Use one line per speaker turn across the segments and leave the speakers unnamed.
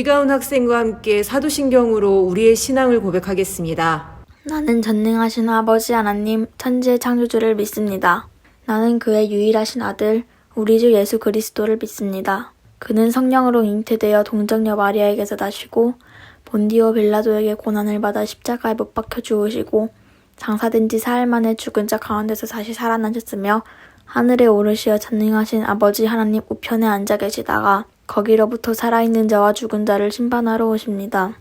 위가운 학생과 함께 사도신경으로 우리의 신앙을 고백하겠습니다.
나는 전능하신 아버지 하나님, 천지의 창조주를 믿습니다. 나는 그의 유일하신 아들, 우리 주 예수 그리스도를 믿습니다. 그는 성령으로 잉태되어 동정녀 마리아에게서 나시고 본디오 빌라도에게 고난을 받아 십자가에 못 박혀 죽으시고 장사된 지 사흘 만에 죽은 자 가운데서 다시 살아나셨으며 하늘에 오르시어 전능하신 아버지 하나님 우편에 앉아 계시다가 거기로부터 살아있는 자와 죽은 자를 심판하러 오십니다.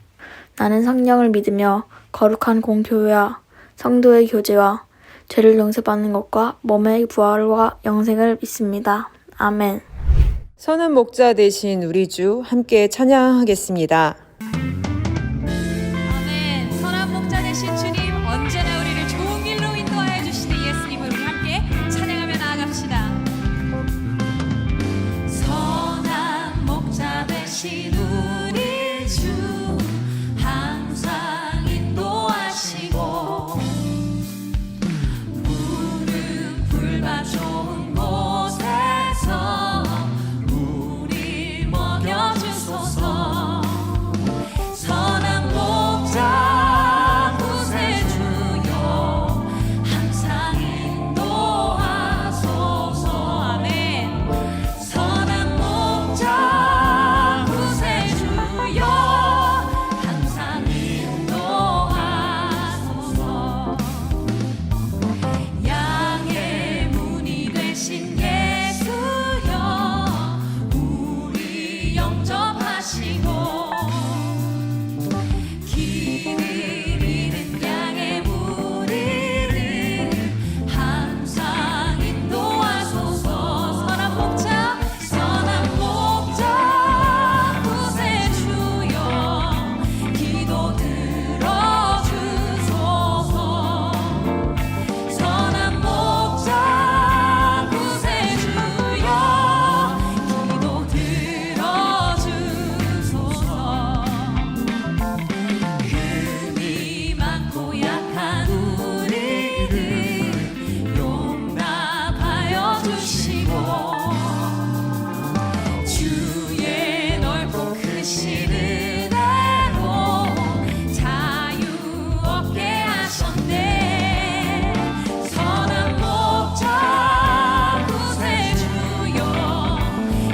나는 성령을 믿으며 거룩한 공교회와 성도의 교제와 죄를 용서받는 것과 몸의 부활과 영생을 믿습니다. 아멘.
선한 목자 되신 우리 주 함께 찬양하겠습니다.
아멘. 선한 목자 되신 주님, 언제나 우리를 좋은 길로 인도하여 주시는 예수님을 우리 함께 찬양하며 나아갑시다. 선한 목자 되신 우리 주 항상 인도하시고 푸른 풀밭 좋은 곳에서 우리 먹여주소서. 선한 목자 구세주여 항상 인도하소서. 아멘. 선한 목자 구세주여 항상 인도하소서. 양의 문이 되신 예수여 우리 영접하시고 길을 잃은 양의 무리를 항상 인도하소서. 선한 목자 구세주여 기도 들어주소서. 선한 목자 구세주여 기도 들어주소서. 금이 많고 약한 우리를 용납하여 주시고 주의 넓고 크신 은혜로 자유 얻게 하셨네. 선한 목자 구세주여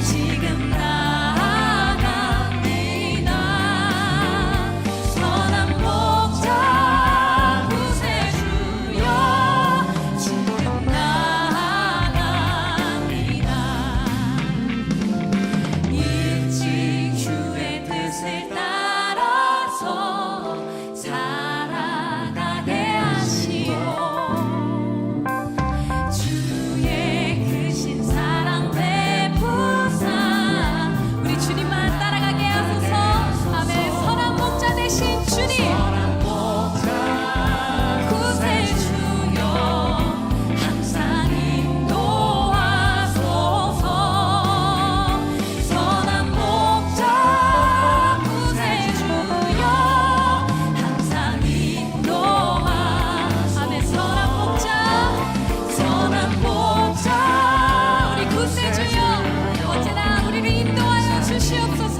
지금 나아갑니다. 선한 목자 구세주여 지금 나아갑니다. 일찍 주의 뜻을 따라서 살아가게 하시오. 주의 크신 사랑 베푸사 우리 주님만 따라가게 하소서. 아멘. 선한 목자 되신 주님 구세주여 항상 인도하소서. 선한 목자 구세주여 항상 인도하소서. 아멘. 선한 목자 우리 구세주여 언제나 우리를 인도하여 주시옵소서.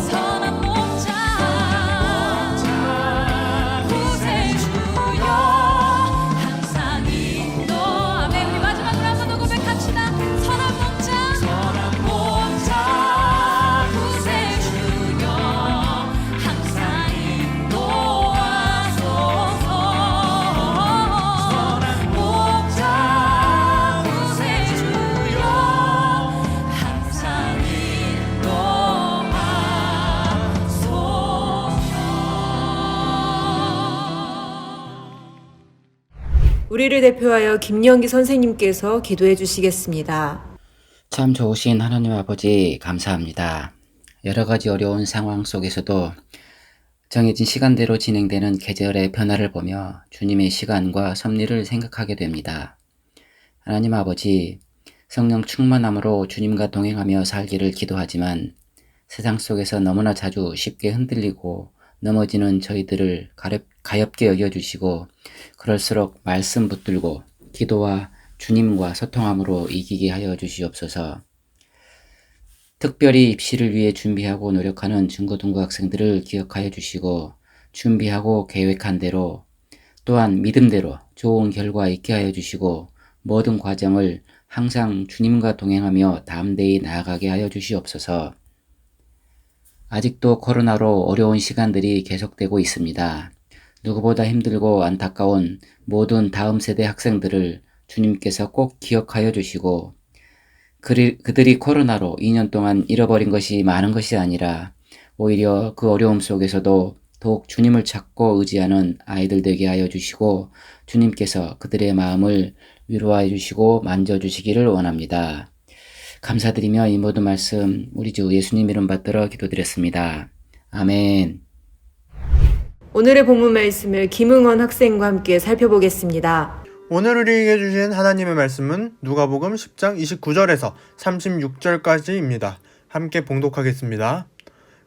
선한 목자 구세주여 항상 인도. 아멘. 우리 마지막으로 한 번 더 고백합시다. 선한 목자 구세주여 항상 인도하소서. 선한 목자 구세주여 항상 인도하소서.
우리를 대표하여 김영기 선생님께서 기도해 주시겠습니다.
참 좋으신 하나님 아버지 감사합니다. 여러 가지 어려운 상황 속에서도 정해진 시간대로 진행되는 계절의 변화를 보며 주님의 시간과 섭리를 생각하게 됩니다. 하나님 아버지, 성령 충만함으로 주님과 동행하며 살기를 기도하지만 세상 속에서 너무나 자주 쉽게 흔들리고 넘어지는 저희들을 가엽게 여겨주시고 그럴수록 말씀 붙들고 기도와 주님과 소통함으로 이기게 하여 주시옵소서. 특별히 입시를 위해 준비하고 노력하는 중고등부 학생들을 기억하여 주시고 준비하고 계획한 대로 또한 믿음대로 좋은 결과 있게 하여 주시고 모든 과정을 항상 주님과 동행하며 담대히 나아가게 하여 주시옵소서. 아직도 코로나로 어려운 시간들이 계속되고 있습니다. 누구보다 힘들고 안타까운 모든 다음 세대 학생들을 주님께서 꼭 기억하여 주시고 그들이 코로나로 2년 동안 잃어버린 것이 많은 것이 아니라 오히려 그 어려움 속에서도 더욱 주님을 찾고 의지하는 아이들 되게 하여 주시고 주님께서 그들의 마음을 위로하여 주시고 만져주시기를 원합니다. 감사드리며 이 모든 말씀 우리 주 예수님 이름 받들어 기도드렸습니다. 아멘.
오늘의 본문 말씀을 김응원 학생과 함께 살펴보겠습니다.
오늘 우리에게 주신 하나님의 말씀은 누가복음 10장 29절에서 36절까지입니다. 함께 봉독하겠습니다.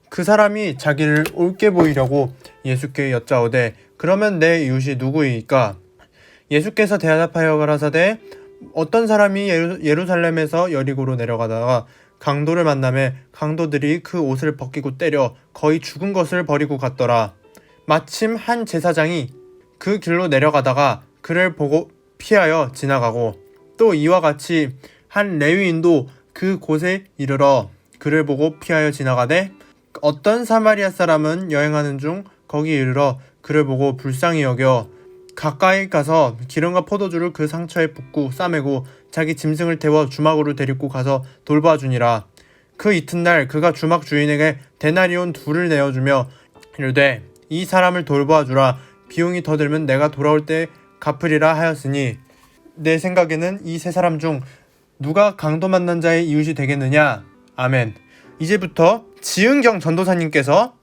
그 사람이 자기를 옳게 보이려고 예수께 여짜오되 그러면 내 이웃이 누구이까? 예수께서 대답하여 가라사대 어떤 사람이 예루살렘에서 여리고로 내려가다가 강도를 만나매 강도들이 그 옷을 벗기고 때려 거의 죽은 것을 버리고 갔더라. 마침 한 제사장이 그 길로 내려가다가 그를 보고 피하여 지나가고 또 이와 같이 한 레위인도 그 곳에 이르러 그를 보고 피하여 지나가되 어떤 사마리아 사람은 여행하는 중 거기 이르러 그를 보고 불쌍히 여겨 가까이 가서 기름과 포도주를 그 상처에 붓고 싸매고 자기 짐승을 태워 주막으로 데리고 가서 돌봐주니라. 그 이튿날 그가 주막 주인에게 데나리온 2를 내어주며 이르되 이 사람을 돌봐주라. 비용이 더 들면 내가 돌아올 때 갚으리라 하였으니 내 생각에는 이 세 사람 중 누가 강도 만난 자의 이웃이 되겠느냐? 아멘. 이제부터 지은경 전도사님께서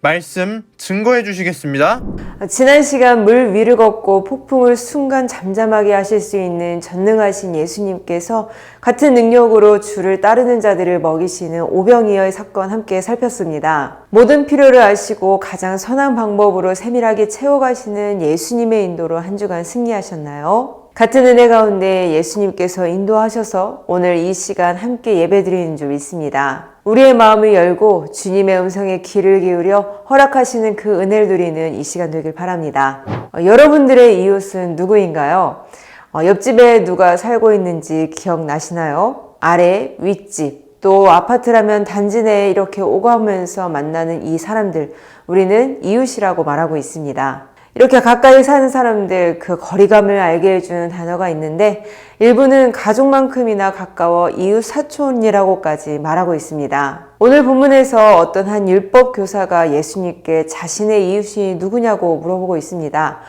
말씀 증거해 주시겠습니다.
지난 시간 물 위를 걷고 폭풍을 순간 잠잠하게 하실 수 있는 전능하신 예수님께서 같은 능력으로 주를 따르는 자들을 먹이시는 오병이어의 사건 함께 살폈습니다. 모든 필요를 아시고 가장 선한 방법으로 세밀하게 채워가시는 예수님의 인도로 한 주간 승리하셨나요? 같은 은혜 가운데 예수님께서 인도하셔서 오늘 이 시간 함께 예배드리는 줄 믿습니다. 우리의 마음을 열고 주님의 음성에 귀를 기울여 허락하시는 그 은혜를 누리는 이 시간 되길 바랍니다. 여러분들의 이웃은 누구인가요? 옆집에 누가 살고 있는지 기억나시나요? 아래, 윗집, 또 아파트라면 단지 내에 이렇게 오가면서 만나는 이 사람들, 우리는 이웃이라고 말하고 있습니다. 이렇게 가까이 사는 사람들, 그 거리감을 알게 해주는 단어가 있는데 일부는 가족만큼이나 가까워 이웃 사촌이라고까지 말하고 있습니다. 오늘 본문에서 어떤 한 율법 교사가 예수님께 자신의 이웃이 누구냐고 물어보고 있습니다.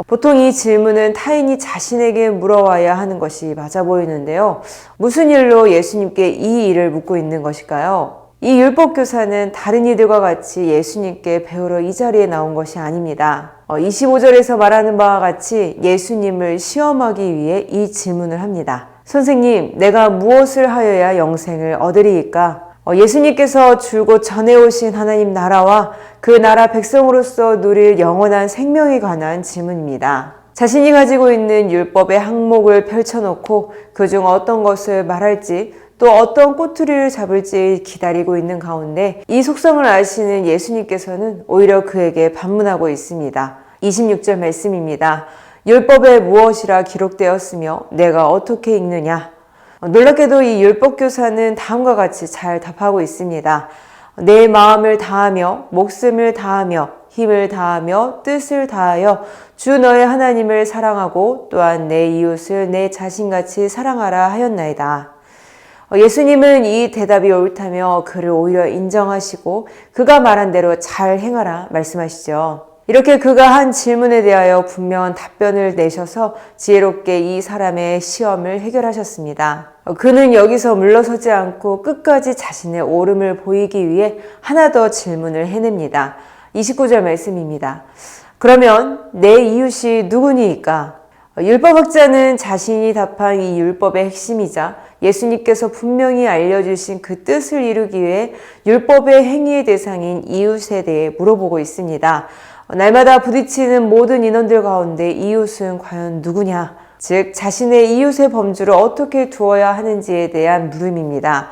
보통 이 질문은 타인이 자신에게 물어와야 하는 것이 맞아 보이는데요. 무슨 일로 예수님께 이 일을 묻고 있는 것일까요? 이 율법교사는 다른 이들과 같이 예수님께 배우러 이 자리에 나온 것이 아닙니다. 25절에서 말하는 바와 같이 예수님을 시험하기 위해 이 질문을 합니다. 선생님, 내가 무엇을 하여야 영생을 얻으리이까? 예수님께서 줄곧 전해오신 하나님 나라와 그 나라 백성으로서 누릴 영원한 생명에 관한 질문입니다. 자신이 가지고 있는 율법의 항목을 펼쳐놓고 그중 어떤 것을 말할지 또 어떤 꼬투리를 잡을지 기다리고 있는 가운데 이 속성을 아시는 예수님께서는 오히려 그에게 반문하고 있습니다. 26절 말씀입니다. 율법에 무엇이라 기록되었으며 내가 어떻게 읽느냐? 놀랍게도 이 율법교사는 다음과 같이 잘 답하고 있습니다. 내 마음을 다하며 목숨을 다하며 힘을 다하며 뜻을 다하여 주 너의 하나님을 사랑하고 또한 내 이웃을 내 자신같이 사랑하라 하였나이다. 예수님은 이 대답이 옳다며 그를 오히려 인정하시고 그가 말한 대로 잘 행하라 말씀하시죠. 이렇게 그가 한 질문에 대하여 분명한 답변을 내셔서 지혜롭게 이 사람의 시험을 해결하셨습니다. 그는 여기서 물러서지 않고 끝까지 자신의 옳음을 보이기 위해 하나 더 질문을 해냅니다. 29절 말씀입니다. 그러면 내 이웃이 누구니까? 율법학자는 자신이 답한 이 율법의 핵심이자 예수님께서 분명히 알려주신 그 뜻을 이루기 위해 율법의 행위의 대상인 이웃에 대해 물어보고 있습니다. 날마다 부딪히는 모든 인원들 가운데 이웃은 과연 누구냐? 즉 자신의 이웃의 범주를 어떻게 두어야 하는지에 대한 물음입니다.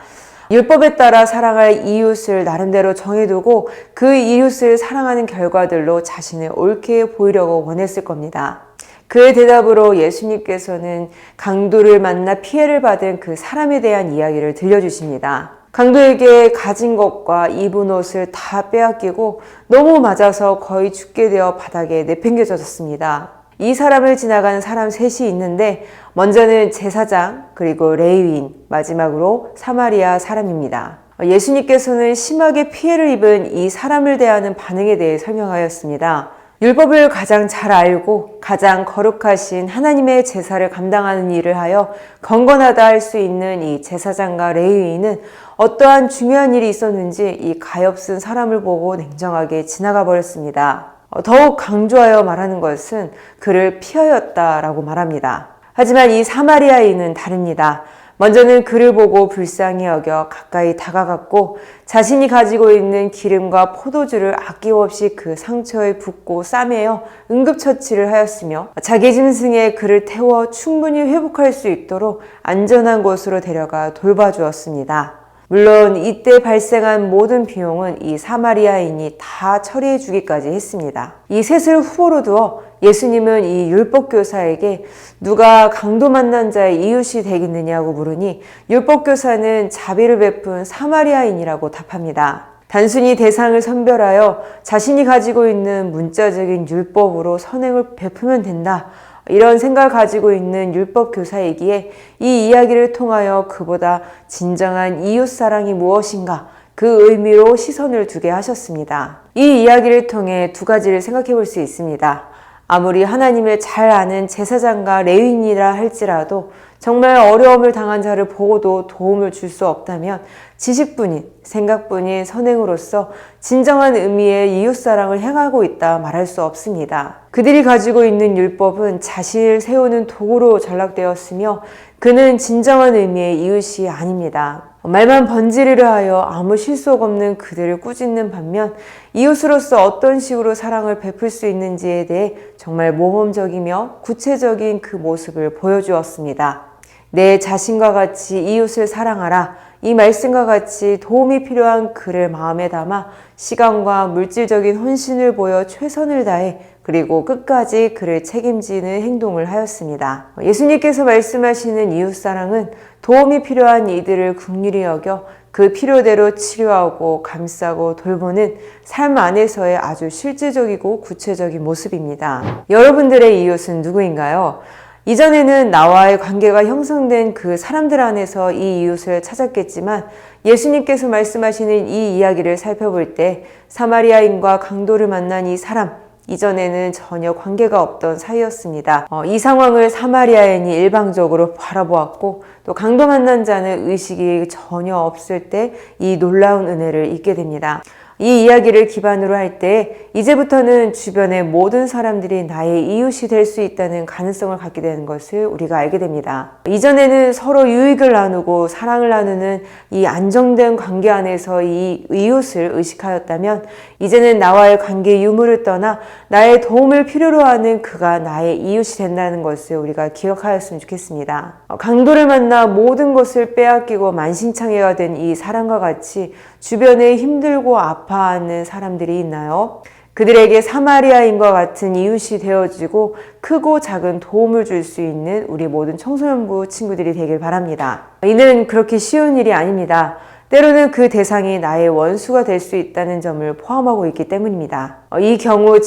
율법에 따라 사랑할 이웃을 나름대로 정해두고 그 이웃을 사랑하는 결과들로 자신을 옳게 보이려고 원했을 겁니다. 그의 대답으로 예수님께서는 강도를 만나 피해를 받은 그 사람에 대한 이야기를 들려주십니다. 강도에게 가진 것과 입은 옷을 다 빼앗기고 너무 맞아서 거의 죽게 되어 바닥에 내팽겨졌습니다. 이 사람을 지나가는 사람 셋이 있는데 먼저는 제사장, 그리고 레위인, 마지막으로 사마리아 사람입니다. 예수님께서는 심하게 피해를 입은 이 사람을 대하는 반응에 대해 설명하였습니다. 율법을 가장 잘 알고 가장 거룩하신 하나님의 제사를 감당하는 일을 하여 경건하다 할 수 있는 이 제사장과 레위인은 어떠한 중요한 일이 있었는지 이 가엾은 사람을 보고 냉정하게 지나가 버렸습니다. 더욱 강조하여 말하는 것은 그를 피하였다라고 말합니다. 하지만 이 사마리아인은 다릅니다. 먼저는 그를 보고 불쌍히 여겨 가까이 다가갔고 자신이 가지고 있는 기름과 포도주를 아낌없이 그 상처에 붓고 싸매어 응급처치를 하였으며 자기 짐승에 그를 태워 충분히 회복할 수 있도록 안전한 곳으로 데려가 돌봐주었습니다. 물론 이때 발생한 모든 비용은 이 사마리아인이 다 처리해 주기까지 했습니다. 이 셋을 후보로 두어 예수님은 이 율법교사에게 누가 강도 만난 자의 이웃이 되겠느냐고 물으니 율법교사는 자비를 베푼 사마리아인이라고 답합니다. 단순히 대상을 선별하여 자신이 가지고 있는 문자적인 율법으로 선행을 베푸면 된다. 이런 생각을 가지고 있는 율법 교사이기에 이 이야기를 통하여 그보다 진정한 이웃사랑이 무엇인가 그 의미로 시선을 두게 하셨습니다. 이 이야기를 통해 두 가지를 생각해 볼 수 있습니다. 아무리 하나님을 잘 아는 제사장과 레위인이라 할지라도 정말 어려움을 당한 자를 보고도 도움을 줄 수 없다면 지식뿐인, 생각뿐인 선행으로서 진정한 의미의 이웃사랑을 행하고 있다 말할 수 없습니다. 그들이 가지고 있는 율법은 자신을 세우는 도구로 전락되었으며 그는 진정한 의미의 이웃이 아닙니다. 말만 번지르르 하여 아무 실속 없는 그들을 꾸짖는 반면 이웃으로서 어떤 식으로 사랑을 베풀 수 있는지에 대해 정말 모범적이며 구체적인 그 모습을 보여주었습니다. 내 자신과 같이 이웃을 사랑하라. 이 말씀과 같이 도움이 필요한 그를 마음에 담아 시간과 물질적인 헌신을 보여 최선을 다해 그리고 끝까지 그를 책임지는 행동을 하였습니다. 예수님께서 말씀하시는 이웃사랑은 도움이 필요한 이들을 긍휼히 여겨 그 필요대로 치료하고 감싸고 돌보는 삶 안에서의 아주 실제적이고 구체적인 모습입니다. 여러분들의 이웃은 누구인가요? 이전에는 나와의 관계가 형성된 그 사람들 안에서 이 이웃을 찾았겠지만 예수님께서 말씀하시는 이 이야기를 살펴볼 때 사마리아인과 강도를 만난 이 사람, 이전에는 전혀 관계가 없던 사이였습니다. 이 상황을 사마리아인이 일방적으로 바라보았고 또 강도 만난 자는 의식이 전혀 없을 때 이 놀라운 은혜를 잊게 됩니다. 이 이야기를 기반으로 할 때 이제부터는 주변의 모든 사람들이 나의 이웃이 될 수 있다는 가능성을 갖게 되는 것을 우리가 알게 됩니다. 이전에는 서로 유익을 나누고 사랑을 나누는 이 안정된 관계 안에서 이 이웃을 의식하였다면 이제는 나와의 관계 유무를 떠나 나의 도움을 필요로 하는 그가 나의 이웃이 된다는 것을 우리가 기억하였으면 좋겠습니다. 강도를 만나 모든 것을 빼앗기고 만신창이가 된 이 사람과 같이 주변에 힘들고 아파하는 사람들이 있나요? 그들에게 사마리아인과 같은 이웃이 되어주고 크고 작은 도움을 줄 수 있는 우리 모든 청소년부 친구들이 되길 바랍니다. 이는 그렇게 쉬운 일이 아닙니다. 때로는 그 대상이 나의 원수가 될 수 있다는 점을 포함하고 있기 때문입니다. 이 경우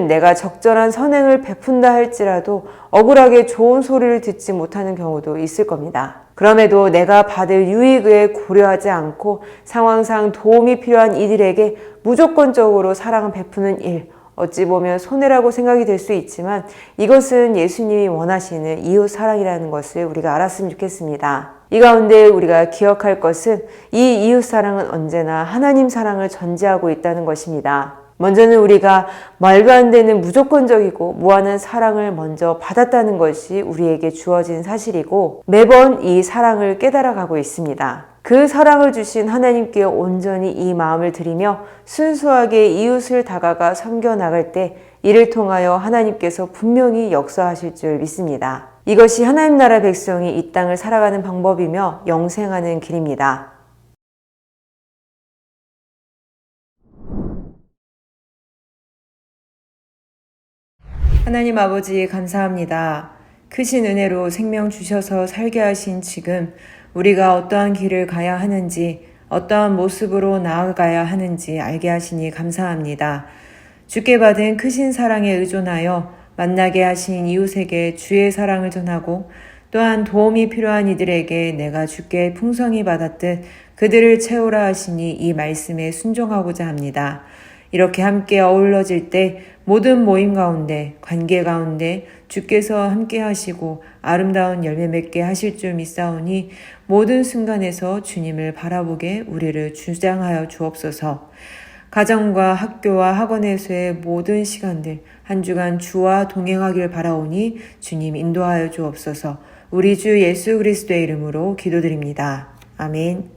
내가 적절한 선행을 베푼다 할지라도 억울하게 좋은 소리를 듣지 못하는 경우도 있을 겁니다. 그럼에도 내가 받을 유익을 고려하지 않고 상황상 도움이 필요한 이들에게 무조건적으로 사랑을 베푸는 일, 어찌 보면 손해라고 생각이 될 수 있지만 이것은 예수님이 원하시는 이웃 사랑이라는 것을 우리가 알았으면 좋겠습니다. 이 가운데 우리가 기억할 것은 이 이웃 사랑은 언제나 하나님 사랑을 전제하고 있다는 것입니다. 먼저는 우리가 말도 안 되는 무조건적이고 무한한 사랑을 먼저 받았다는 것이 우리에게 주어진 사실이고 매번 이 사랑을 깨달아가고 있습니다. 그 사랑을 주신 하나님께 온전히 이 마음을 드리며 순수하게 이웃을 다가가 섬겨나갈 때 이를 통하여 하나님께서 분명히 역사하실 줄 믿습니다. 이것이 하나님 나라 백성이 이 땅을 살아가는 방법이며 영생하는 길입니다. 하나님 아버지 감사합니다. 크신 은혜로 생명 주셔서 살게 하신 지금 우리가 어떠한 길을 가야 하는지 어떠한 모습으로 나아가야 하는지 알게 하시니 감사합니다. 주께 받은 크신 사랑에 의존하여 만나게 하신 이웃에게 주의 사랑을 전하고 또한 도움이 필요한 이들에게 내가 주께 풍성히 받았듯 그들을 채우라 하시니 이 말씀에 순종하고자 합니다. 이렇게 함께 어우러질 때 모든 모임 가운데 관계 가운데 주께서 함께 하시고 아름다운 열매 맺게 하실 줄 믿사오니 모든 순간에서 주님을 바라보게 우리를 주장하여 주옵소서. 가정과 학교와 학원에서의 모든 시간들 한 주간 주와 동행하길 바라오니 주님 인도하여 주옵소서. 우리 주 예수 그리스도의 이름으로 기도드립니다. 아멘.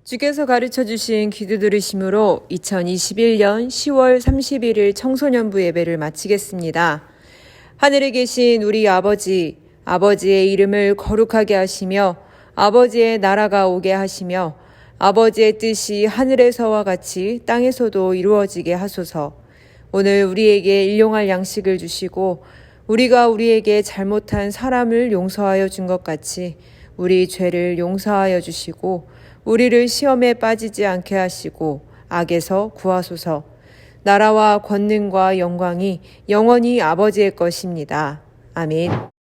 주께서 가르쳐 주신 기도 들으심으로 2021년 10월 31일 청소년부 예배를 마치겠습니다. 하늘에 계신 우리 아버지, 아버지의 이름을 거룩하게 하시며 아버지의 나라가 오게 하시며 아버지의 뜻이 하늘에서와 같이 땅에서도 이루어지게 하소서. 오늘 우리에게 일용할 양식을 주시고 우리가 우리에게 잘못한 사람을 용서하여 준 것 같이 우리 죄를 용서하여 주시고 우리를 시험에 빠지지 않게 하시고 악에서 구하소서. 나라와 권능과 영광이 영원히 아버지의 것입니다. 아멘.